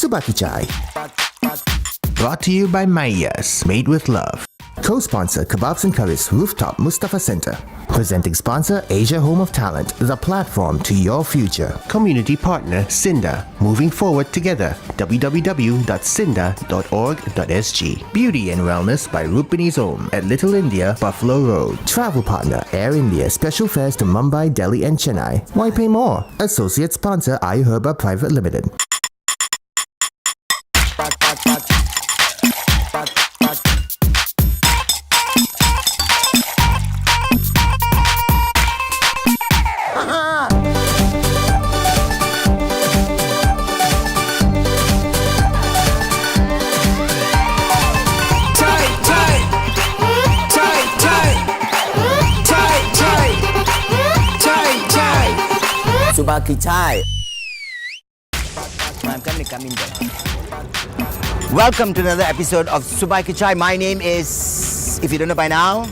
Subah Ki Chai. Brought to you by Mayas, made with love. Co-sponsor Kebabs and Curries Rooftop Mustafa Center. Presenting sponsor Asia Home of Talent, the platform to your future. Community partner SINDA, moving forward together. www.sinda.org.sg. Beauty and Wellness by Rupini's Home at Little India, Buffalo Road. Travel partner Air India, special fares to Mumbai, Delhi and Chennai. Why pay more? Associate sponsor iHerba Private Limited. Subah Ki Chai. I'm coming back. Welcome to another episode of Subah Ki Chai. My name is, if you don't know by now,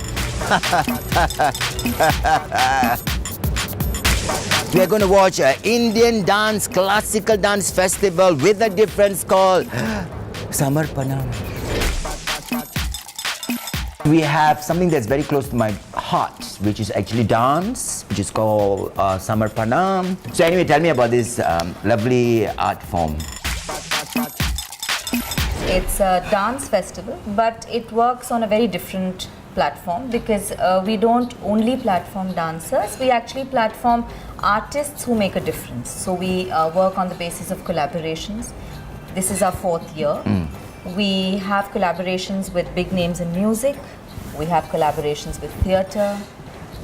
we are going to watch an Indian dance, classical dance festival with a difference called Samarpanam. We have something that's very close to my heart, which is actually dance, which is called Samarpanam. So anyway, tell me about this lovely art form. It's a dance festival, but it works on a very different platform because we don't only platform dancers, we actually platform artists who make a difference. So we work on the basis of collaborations. This is our 4th year. We have collaborations with big names in music. We have collaborations with theatre,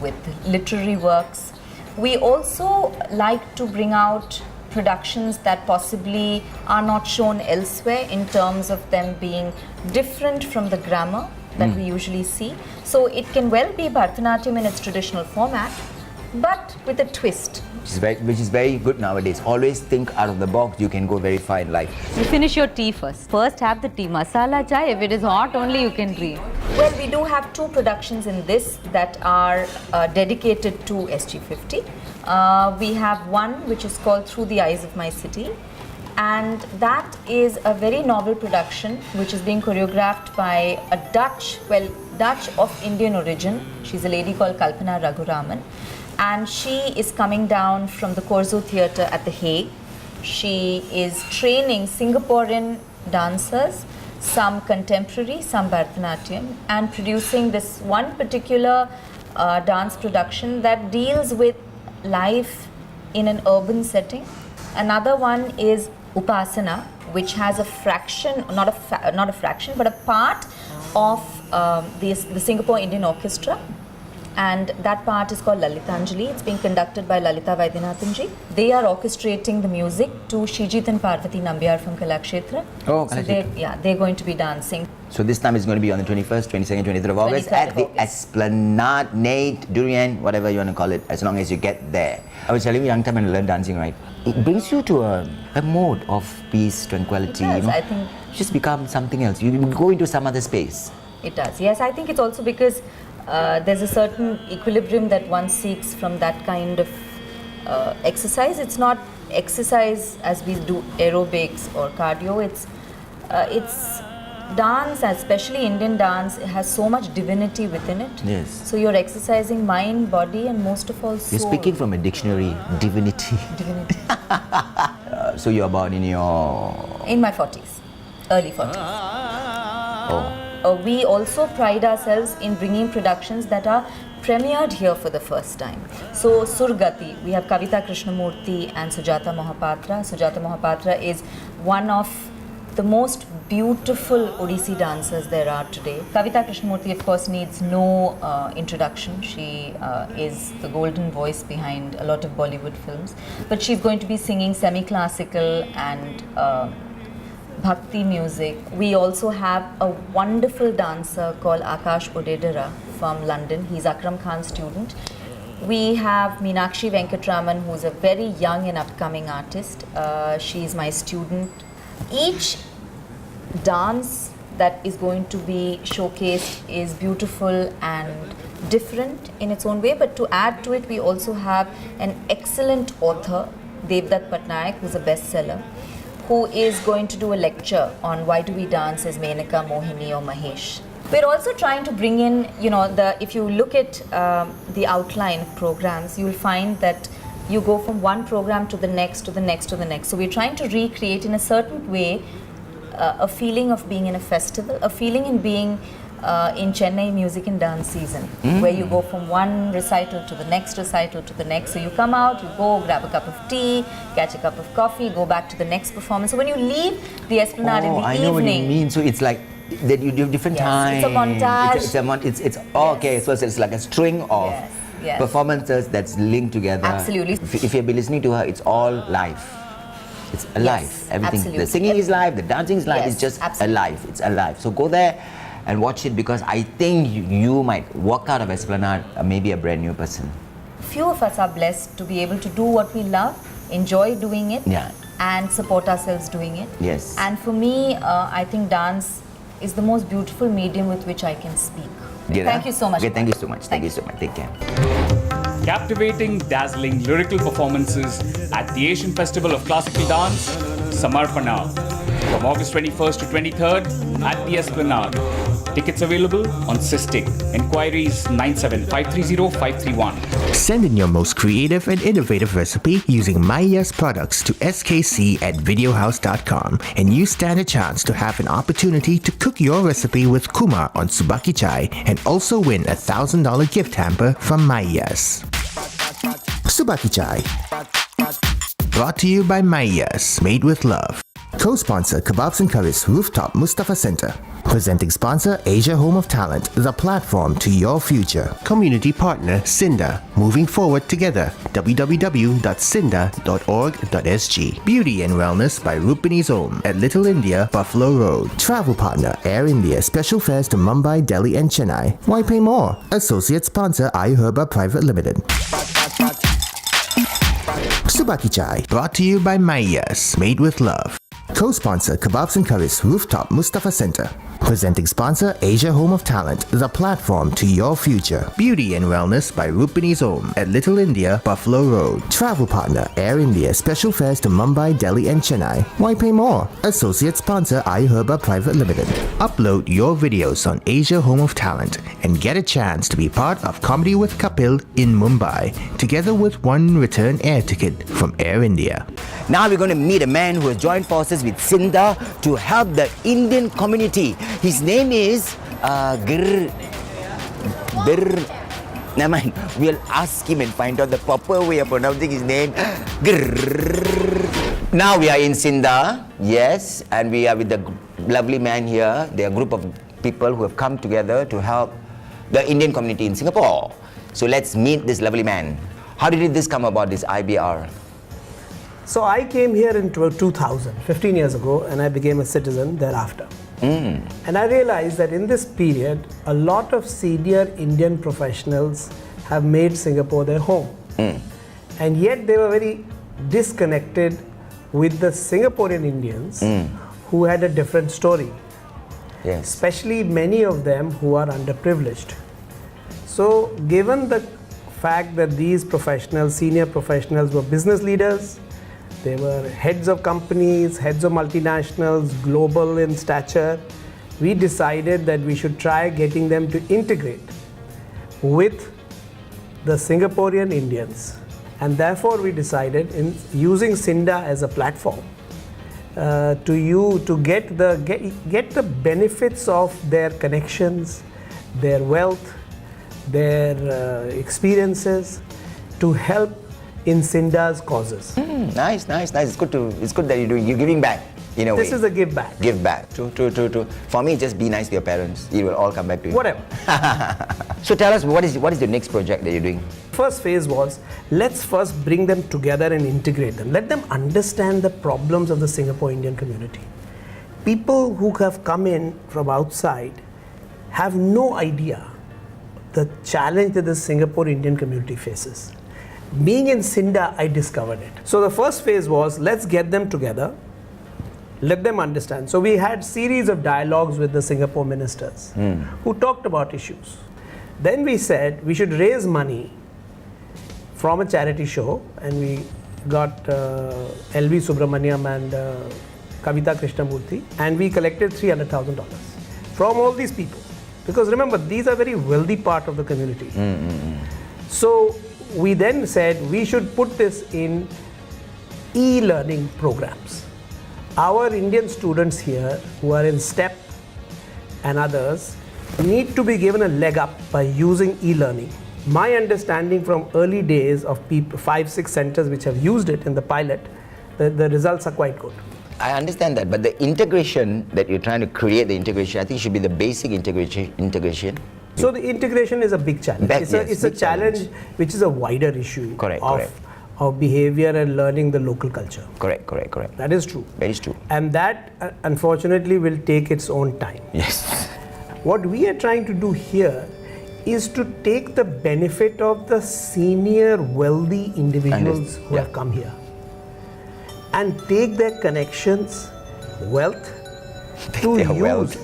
with literary works. We also like to bring out productions that possibly are not shown elsewhere in terms of them being different from the grammar that we usually see. So it can well be Bharatanatyam in its traditional format, but with a twist. Which is very good nowadays. Always think out of the box. You can go very far in life. You finish your tea first. First have the tea. Masala chai, if it is hot only you can drink. Well, we do have 2 productions in this that are dedicated to SG50. We have one which is called Through the Eyes of My City, and that is a very novel production which is being choreographed by a Dutch of Indian origin. She's a lady called Kalpana Raghuraman, and she is coming down from the Corso Theatre at The Hague. She is training Singaporean dancers, some contemporary, some Bharatanatyam, and producing this one particular dance production that deals with life in an urban setting. Another one is Upasana, which has a fraction, not a fraction, but a part of the Singapore Indian Orchestra. And that part is called Lalitanjali. It's being conducted by Lalita Vaidyanathanji. They are orchestrating the music to Shijit and Parvati Nambiar from Kalakshetra. Oh, so they're going to be dancing. So this time it's going to be on the 21st, 22nd, 23rd of August at the Esplanade, Nate, Durian, whatever you want to call it, as long as you get there. I was telling you, young time when I learned dancing, right? It brings you to a mode of peace, tranquility. It does, you know? I think. You just become something else. You go into some other space. It does. Yes, I think it's also because there's a certain equilibrium that one seeks from that kind of exercise. It's not exercise as we do aerobics or cardio. It's dance, especially Indian dance, it has so much divinity within it. Yes. So you're exercising mind, body, and most of all soul. You're speaking from a dictionary, divinity. Divinity. So you're about in your... In my 40s, early 40s. Oh. We also pride ourselves in bringing productions that are premiered here for the first time. So Surgati, we have Kavita Krishnamurthy and Sujata Mohapatra. Sujata Mohapatra is one of the most beautiful Odissi dancers there are today. Kavita Krishnamurthy, of course, needs no introduction. She is the golden voice behind a lot of Bollywood films. But she's going to be singing semi-classical and bhakti music. We also have a wonderful dancer called Akash Odedera from London. He's Akram Khan's student. We have Meenakshi Venkatraman, who's a very young and upcoming artist. She's my student. Each dance that is going to be showcased is beautiful and different in its own way, but to add to it, we also have an excellent author, Devdutt Patnaik, who's a bestseller, who is going to do a lecture on why do we dance as Menaka, Mohini or Mahesh. We're also trying to bring in, if you look at the outline of programs, you'll find that you go from one program to the next, to the next, to the next. So we're trying to recreate in a certain way a feeling of being in a festival, a feeling in being in Chennai music and dance season, where you go from one recital to the next recital to the next. So you come out, you go grab a cup of tea, catch a cup of coffee, go back to the next performance. So when you leave the Esplanade in the I evening, know what you mean. So it's like that you do different times. It's a montage. It's okay. So it's like a string of performances that's linked together. Absolutely. If you've been listening to her, it's all live. It's alive. Everything. Absolutely. The singing is live. The dancing is live. Yes, it's just absolutely. alive. It's alive. So go there and watch it, because I think you might walk out of Esplanade maybe a brand new person. Few of us are blessed to be able to do what we love, enjoy doing it, and support ourselves doing it. Yes. And for me, I think dance is the most beautiful medium with which I can speak. Thank you so much. Okay, thank you so much. Thank you so much. Take care. Captivating, dazzling lyrical performances at the Asian Festival of Classical Dance, Samarpana, from August 21st to 23rd at the Esplanade. Tickets available on Systic. Enquiries 97530-531. Send in your most creative and innovative recipe using Maya's products to skc@videohouse.com, and you stand a chance to have an opportunity to cook your recipe with Kumar on Subah Chai and also win a $1,000 gift hamper from Maya's. Subah Chai. Brought to you by Maya's, made with love. Co-sponsor Kebabs and Curries Rooftop Mustafa Center. Presenting sponsor Asia Home of Talent, the platform to your future. Community partner SINDA, moving forward together. www.sinda.org.sg. Beauty and Wellness by Rupini's Home at Little India, Buffalo Road. Travel partner Air India, special fares to Mumbai, Delhi and Chennai. Why pay more? Associate sponsor iHerba Private Limited. Subah Chai, brought to you by Maya's, made with love. Co-sponsor Kebabs and Curries Rooftop Mustafa Center. Presenting sponsor Asia Home of Talent, the platform to your future. Beauty and Wellness by Rupini's Home at Little India, Buffalo Road. Travel partner Air India, special fares to Mumbai, Delhi and Chennai. Why pay more? Associate sponsor iHerba Private Limited. Upload your videos on Asia Home of Talent and get a chance to be part of Comedy with Kapil in Mumbai, together with one return air ticket from Air India. Now we're going to meet a man who has joined forces with SINDA to help the Indian community. His name is Never mind. We'll ask him and find out the proper way of pronouncing his name. Now we are in SINDA, yes, and we are with the lovely man here. They are a group of people who have come together to help the Indian community in Singapore. So let's meet this lovely man. How did this come about, this IBR? So I came here in 2000, 15 years ago, and I became a citizen thereafter. And I realized that in this period, a lot of senior Indian professionals have made Singapore their home. And yet they were very disconnected with the Singaporean Indians who had a different story. Yes. Especially many of them who are underprivileged. So given the fact that these professionals, senior professionals, were business leaders, they were heads of companies, heads of multinationals, global in stature, we decided that we should try getting them to integrate with the Singaporean Indians. And therefore we decided in using SINDA as a platform to get the benefits of their connections, their wealth, their experiences to help in SINDA's causes. Nice. It's good that you're giving back in a way. This is a give back. Give back. True. For me, just be nice to your parents. It will all come back to you. Whatever. So tell us, what is the next project that you're doing? First phase was, let's first bring them together and integrate them. Let them understand the problems of the Singapore Indian community. People who have come in from outside have no idea the challenge that the Singapore Indian community faces. Being in SINDA, I discovered it. So the first phase was, let's get them together, let them understand. So we had series of dialogues with the Singapore ministers who talked about issues. Then we said we should raise money from a charity show, and we got LV Subramaniam and Kavita Krishnamurthy, and we collected $300,000 from all these people. Because remember, these are very wealthy part of the community. So we then said we should put this in e-learning programs. Our Indian students here who are in STEP and others need to be given a leg up by using e-learning. My understanding from early days of 5-6 centers which have used it in the pilot, the results are quite good. I understand that, but the integration that you're trying to create, the integration, I think should be the basic integration. So the integration is a big challenge. It's a challenge which is a wider issue of behavior and learning the local culture. Correct. That is true. That is true. And that unfortunately will take its own time. Yes. What we are trying to do here is to take the benefit of the senior wealthy individuals who have come here and take their connections, wealth, to use.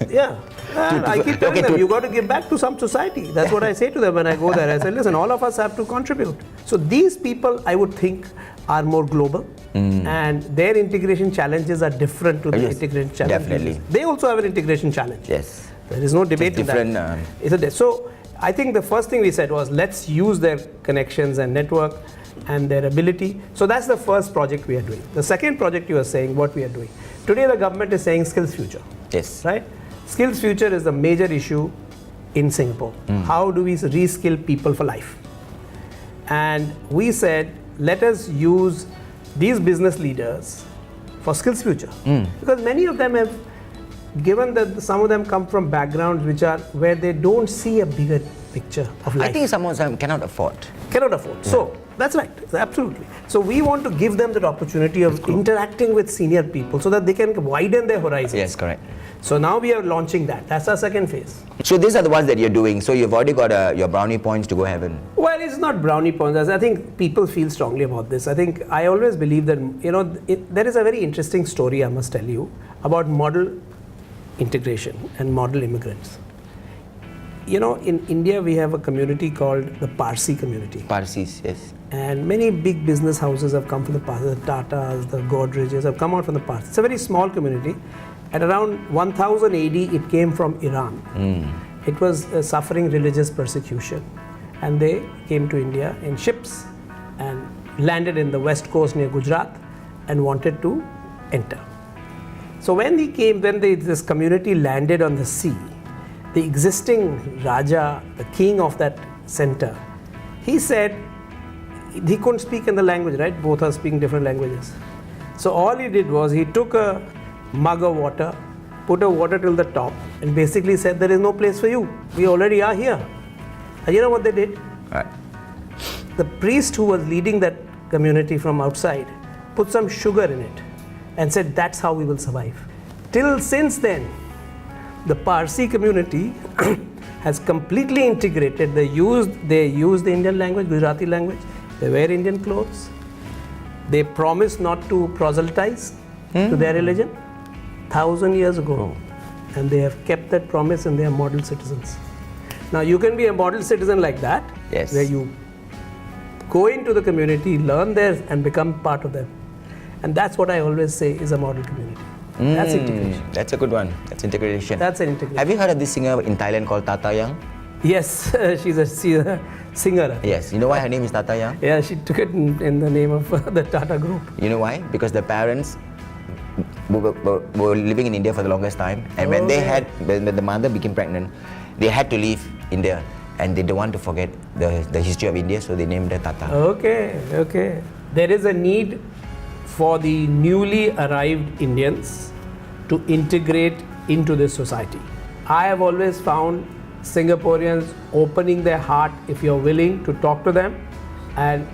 And I keep telling them, you got to give back to some society. That's what I say to them when I go there. I say, listen, all of us have to contribute. So these people, I would think, are more global, and their integration challenges are different to the integration challenges. Definitely. They also have an integration challenge. Yes. There is no debate in that. So I think the first thing we said was, let's use their connections and network and their ability. So that's the first project we are doing. The second project you are saying, what we are doing. Today the government is saying skills future. Yes. Right? Skills future is the major issue in Singapore. How do we reskill people for life? And we said, let us use these business leaders for skills future. Because many of them have, given that some of them come from backgrounds which are where they don't see a bigger picture of life. I think some of them cannot afford. So that's right, absolutely. So we want to give them that opportunity of interacting with senior people so that they can widen their horizons. Yes, correct. So now we are launching that. That's our second phase. So these are the ones that you're doing. So you've already got your brownie points to go heaven. Well, it's not brownie points. I think people feel strongly about this. I always believe that, there is a very interesting story I must tell you about model integration and model immigrants. In India we have a community called the Parsi community. Parsis, yes. And many big business houses have come from the Parsi. The Tatas, the Godrejas have come out from the Parsi. It's a very small community. At around 1000 AD, it came from Iran. It was suffering religious persecution. And they came to India in ships and landed in the west coast near Gujarat and wanted to enter. So when this community landed on the sea, the existing Raja, the king of that center, he said, he couldn't speak in the language, right? Both are speaking different languages. So all he did was he took a mug of water, put a water till the top, and basically said, there is no place for you. We already are here. And you know what they did? Right. The priest who was leading that community from outside put some sugar in it and said, that's how we will survive. Till since then, the Parsi community has completely integrated. They use the Indian language, Gujarati language. They wear Indian clothes. They promise not to proselytize to their religion 1,000 years ago. And they have kept that promise and they are model citizens. Now you can be a model citizen like that, where you go into the community, learn there and become part of them. And that's what I always say is a model community. That's integration. That's a good one. That's integration. That's an integration. Have you heard of this singer in Thailand called Tata Young? Yes, she's a singer. Yes. You know why her name is Tata Young? Yeah, she took it in the name of the Tata Group. You know why? Because the parents were living in India for the longest time, and when the mother became pregnant, they had to leave India, and they don't want to forget the history of India, so they named her Tata. Okay. There is a need for the newly arrived Indians to integrate into this society. I have always found Singaporeans opening their heart if you're willing to talk to them and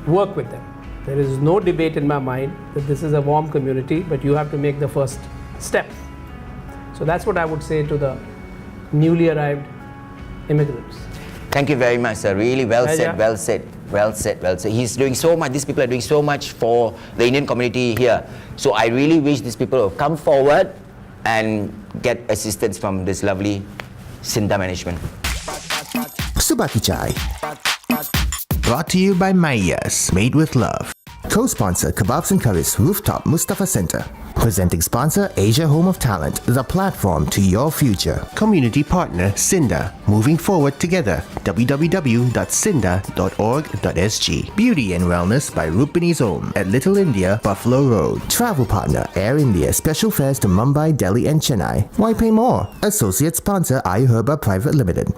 work with them. There is no debate in my mind that this is a warm community, but you have to make the first step. So that's what I would say to the newly arrived immigrants. Thank you very much, sir. Really well said. He's doing so much. These people are doing so much for the Indian community here. So I really wish these people will come forward and get assistance from this lovely SINDA management. Subah Ki Chai. Brought to you by Maiyas, made with love. Co-sponsor Kebabs and Curries Rooftop Mustafa Center. Presenting sponsor Asia Home of Talent, the platform to your future. Community partner SINDA, moving forward together. www.sinda.org.sg. Beauty and Wellness by Rupini's Home at Little India, Buffalo Road. Travel partner Air India, special fares to Mumbai, Delhi and Chennai. Why pay more? Associate sponsor iHerba Private Limited.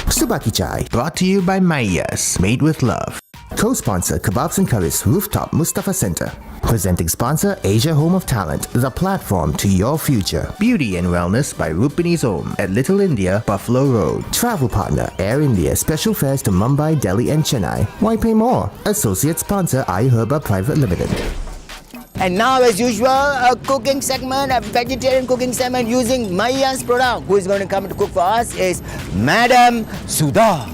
Subah Ki Chai, brought to you by Mayas, made with love. Co-sponsor Kebabs and Curries Rooftop Mustafa Center. Presenting sponsor Asia Home of Talent, the platform to your future. Beauty and Wellness by Rupini's Home at Little India, Buffalo Road. Travel partner Air India, special fares to Mumbai, Delhi and Chennai. Why pay more? Associate sponsor iHerba Private Limited. And now, as usual, a cooking segment, a vegetarian cooking segment using Maya's product. Who is going to come to cook for us is Madam Subah.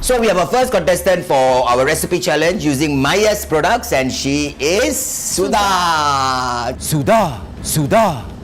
So we have our first contestant for our recipe challenge using Maya's products, and she is Subah.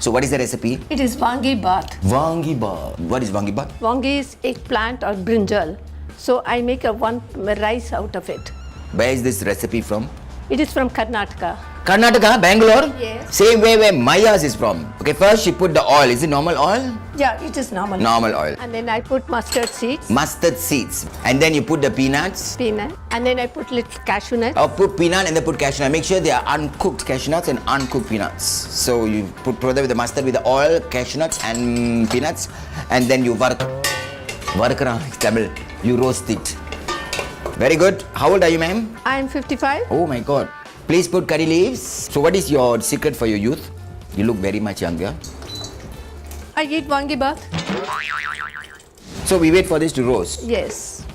So what is the recipe? It is wangi bath. Wangi bath. What is wangi bath? Wangi is eggplant or brinjal. So I make a one rice out of it. Where is this recipe from? It is from Karnataka. Karnataka, Bangalore? Yes. Same way where Maya's is from. Okay, first she put the oil. Is it normal oil? Yeah, it is normal. Normal oil. And then I put mustard seeds, Mustard seeds. And then you put the peanuts. peanut, and then I put little cashew nuts. Or put peanut and then put cashew nut. Make sure they are uncooked cashew nuts and uncooked peanuts. So you put together with the mustard, with the oil, cashew nuts and peanuts, and then you Tamil. You roast it. Very good. How old are you, ma'am? I am 55. Oh my God. Please put curry leaves. So what is your secret for your youth? You look very much younger. I eat wangi bath. So we wait for this to roast. Yes.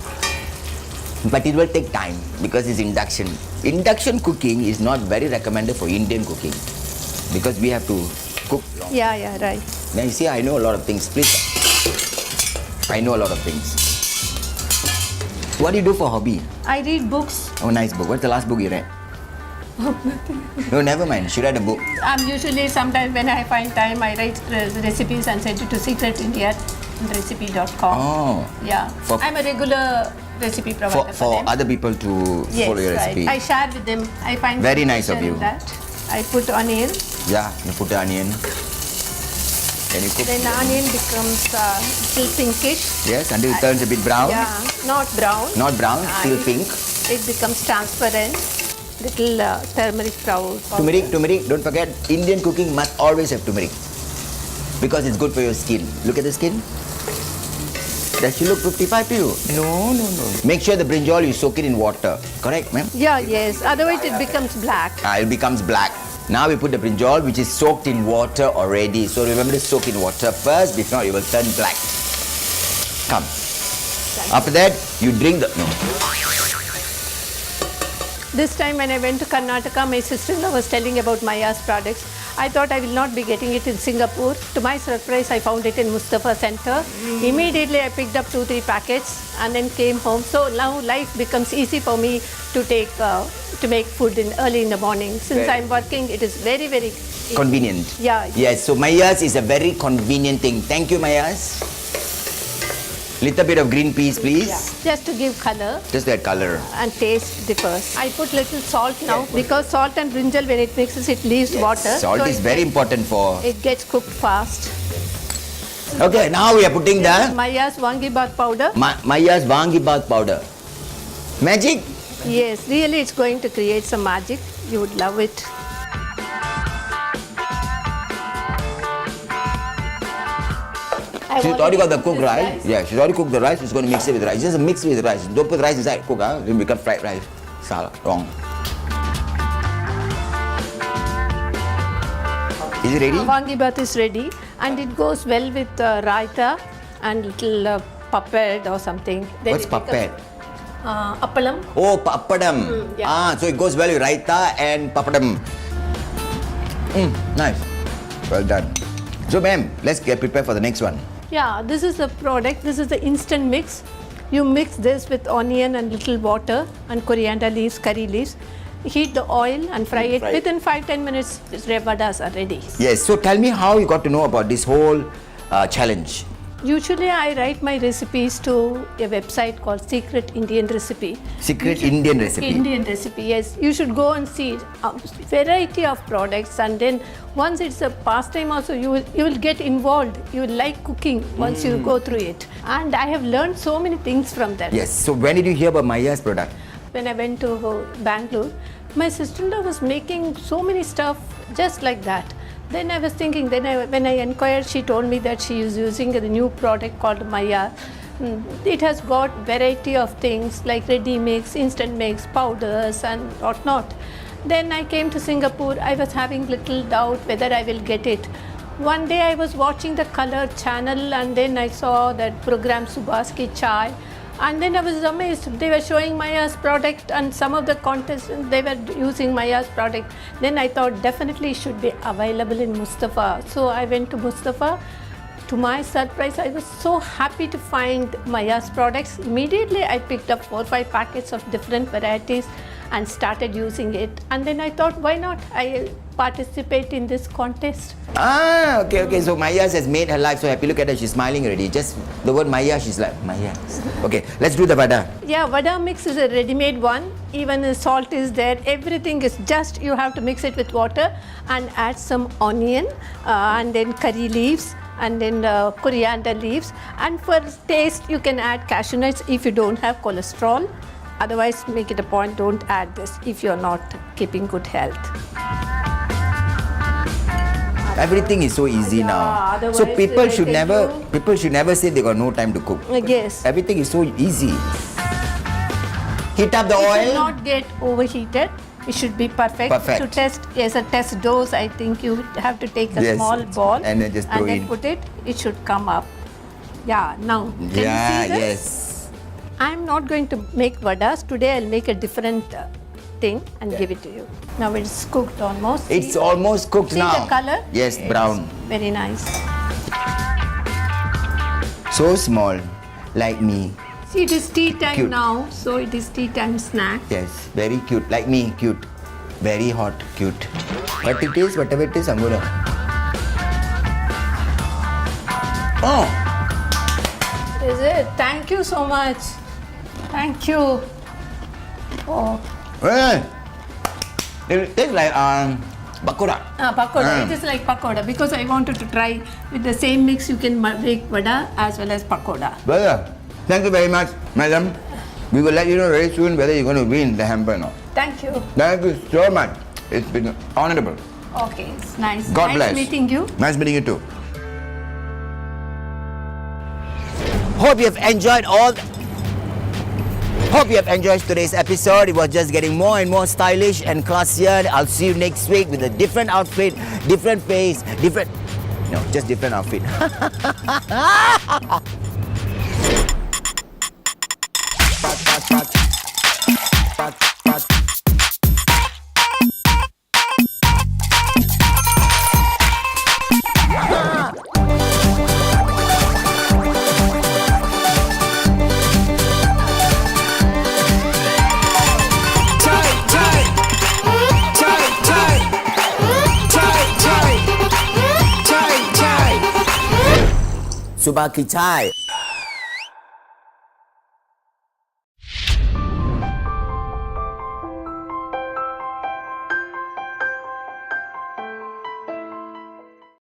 But it will take time because it's induction. Induction cooking is not very recommended for Indian cooking because we have to cook long. Yeah, right. Now you see, I know a lot of things. Please. I know a lot of things. What do you do for hobby? I read books. Oh, nice book. What's the last book you read? No, never mind. She read a book. I'm usually, sometimes when I find time, I write recipes and send it to secretindia@recipe.com. Oh. Yeah. I'm a regular recipe provider For them. other people to Yes, follow your right. recipe. I share with them. I find Very nice of pleasure you. in that. I put onion. Yeah, you put the onion. Then you cook. Then the onion becomes little pinkish. Yes, until it turns a bit brown. Yeah, not brown. Not brown, still pink. It becomes transparent. Little turmeric powder. Turmeric, don't forget, Indian cooking must always have turmeric because it's good for your skin. Look at the skin. Does she look 55 to you? No. Make sure the brinjal you soak it in water. Correct, ma'am? Yeah, yes. Otherwise it becomes black. It becomes black. Now we put the brinjal which is soaked in water already. So remember to soak in water first, if not it will turn black. Come. After that, you drink the... No. This time when I went to Karnataka, my sister-in-law was telling about Maya's products. I thought I will not be getting it in Singapore. To my surprise, I found it in Mustafa Center. Immediately, I picked up 2-3 packets and then came home. So now life becomes easy for me to take to make food early in the morning. Since I'm working, it is very, very convenient. Yeah. Yes, so Maya's is a very convenient thing. Thank you, Maya's. Little bit of green peas, please. Yeah. Just to give color. Just that color. And taste differs. I put little salt now because salt and brinjal, when it mixes, it leaves water. Salt is very important for... It gets cooked fast. Okay, now we are putting the... Maya's wangi bath powder. Maya's wangi bath powder. Magic? Yes, really it's going to create some magic. You would love it. She's already got the cooked rice. Yeah, she's already cooked the rice. She's going to mix it with rice. Just mix it with rice. Don't put rice inside. Cook, it will become fried rice. Salah. Wrong. Is it ready? Wangi bath is ready and it goes well with raita and little puppet or something. Then What's puppet? Appalam. Oh, papadam. Yeah. So it goes well with raita and papadam. Nice. Well done. So, ma'am, let's get prepared for the next one. Yeah, this is the product. This is the instant mix. You mix this with onion and little water and coriander leaves, curry leaves. Heat the oil and fry it. Within 5-10 minutes, vadas are ready. Yes. So tell me how you got to know about this whole challenge. Usually I write my recipes to a website called Secret Indian Recipe. Secret Indian recipe. Indian recipe, yes. You should go and see a variety of products, and then once it's a pastime also, you will get involved. You will like cooking once you go through it. And I have learned so many things from that. Yes. So when did you hear about Maya's product? When I went to Bangalore, my sister-in-law was making so many stuff just like that. Then I was thinking, when I inquired, she told me that she is using a new product called Maya. It has got variety of things like ready mix, instant mix, powders and whatnot. Then I came to Singapore. I was having little doubt whether I will get it. One day I was watching the Color channel, and then I saw that program Subah's Ki Chai. And then I was amazed. They were showing Maya's product, and some of the contestants, they were using Maya's product. Then I thought definitely it should be available in Mustafa. So I went to Mustafa. To my surprise, I was so happy to find Maya's products. Immediately I picked up 4 or 5 packets of different varieties and started using it. And then I thought, why not I participate in this contest? Ah, okay. So Maya's has made her life so happy. Look at her, she's smiling already. Just the word Maya, she's like, Maya. Okay, let's do the vada. Yeah, vada mix is a ready-made one. Even the salt is there. Everything is just, you have to mix it with water and add some onion and then curry leaves and then coriander leaves. And for taste, you can add cashew nuts if you don't have cholesterol. Otherwise, make it a point, don't add this if you're not keeping good health. Everything is so easy now. So people should never say they got no time to cook. Yes. Everything is so easy. Heat up the It oil. should not get overheated. It should be perfect. Perfect. To test, as a test dose, I think you have to take a Yes. small ball And then just throw in. put it. It should come up. Yeah, now, can Yeah, you see this? yes. I'm not going to make vadas. Today I'll make a different thing and give it to you. Now it's cooked almost. It's See? almost cooked See now. the color? Yes, brown. Very nice. So small, like me. See, it is tea time Cute. now, so it is tea time snack. Yes, very cute. Like me, cute. Very hot, cute. But it is, whatever it is, I'm gonna. Oh! Is it? Thank you so much. Thank you. Oh. Well, it tastes like pakora. Pakoda. It is like pakoda because I wanted to try with the same mix. You can make vada as well as pakoda. Well, thank you very much, madam. We will let you know very soon whether you're going to win the hamper or not. Thank you. Thank you so much. It's been honorable. Okay, it's nice. God nice bless. meeting you. Nice meeting you too. Hope you have enjoyed today's episode. It was just getting more and more stylish and classier. I'll see you next week with a different outfit, different face, just different outfit. Subah Ki Chai.